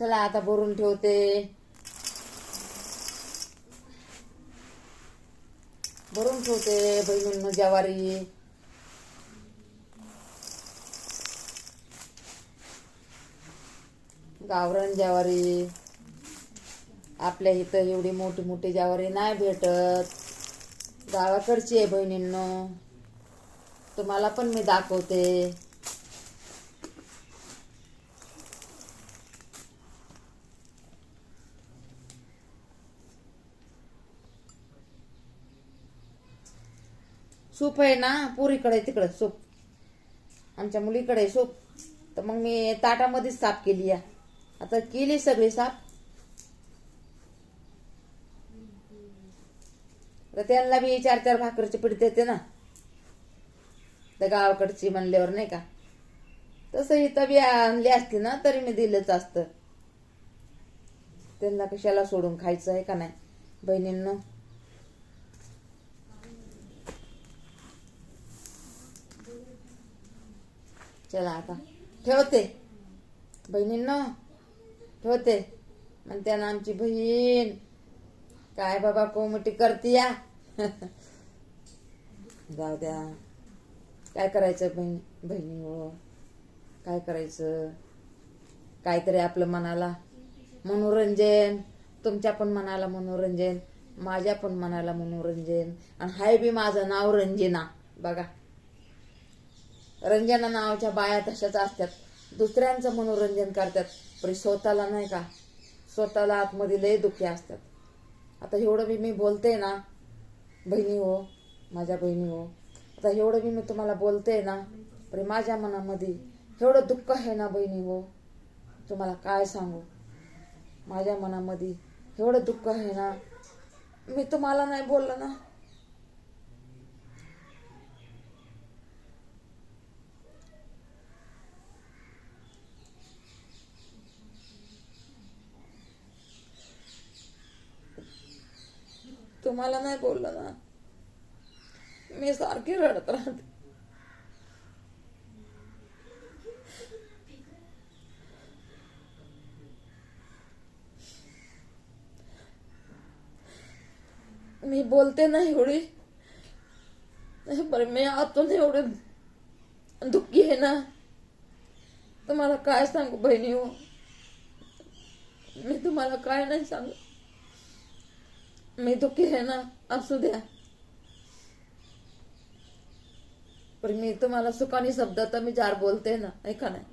चला आता भरून ठेवते. भरून ठेवते बहिणींनो ज्वारी. गावरान ज्वारी. आपल्या इथं एवढी मोठी मोठी ज्वारी नाही भेटत. गावाकडची आहे बहिणींनो. तुम्हाला पण मी दाखवते. सूप आहे ना पुरीकडे तिकडे सूप. आमच्या मुलीकडे सूप. तर मग मी ताटामध्येच साफ केली आहे. आता केली सगळी साफ. तर त्यांना बी 4-4 भाकरीची पीठ देते ना. तर गावाकडची म्हणल्यावर नाही का. तसं इथं बी आणली असती ना तरी मी दिलंच असतं. त्यांना कशाला सोडून खायचं आहे का नाही बहिणींनो. चला आता ठेवते बहिणींनो. ठेवते. म्हणते ना आमची बहीण काय बाबा कोमटी करते या. जाऊ द्या. काय करायचं बहिणी हो. काय करायचं. काहीतरी आपलं मनाला मनोरंजन. तुमच्या पण मनाला मनोरंजन. माझ्या पण मनाला मनोरंजन. आणि हाय बी माझं नाव रंजना. बघा रंजना नावाच्या बाया तशाच असतात. दुसऱ्यांचं मनोरंजन करतात पण स्वतःला नाही का. स्वतःला आतमध्ये लय दुःखी असतात. आता एवढं बी मी बोलते ना बहिणी हो. माझ्या बहिणी हो. आता एवढं बी मी तुम्हाला बोलते ना पण माझ्या मनामध्ये एवढं दुःख आहे ना बहिणी हो. तुम्हाला काय सांगू. माझ्या मनामध्ये एवढं दुःख आहे ना. मी तुम्हाला नाही बोललं ना. तुम्हाला नाही बोललं ना. मी सारखी रडत राहते. मी बोलते ना एवढी पण मी आतून एवढे दुःखी आहे ना. तुम्हाला काय सांगू बहिणी हो. मी तुम्हाला काय नाही सांगू. मी दुःखी आहे ना. असू द्या. पण मी तुम्हाला सुखानी शब्द तर मी 4 बोलते ना. ऐका नाही.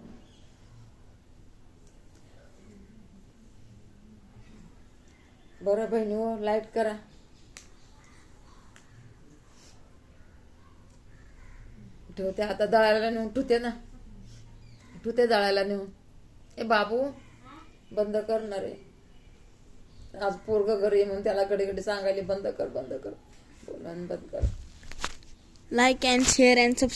बरं बहिणी हो लाईट करा. ठेवते आता. दळायला नेऊन ठेवते ना. ठेवते दळायला नेऊन. ए बाबू बंद करणार आहे. आज पोरग घरी म्हणून त्याला घडी घडी सांगायला बंद कर बंद कर. बोलून बंद कर. Like and share and subscribe.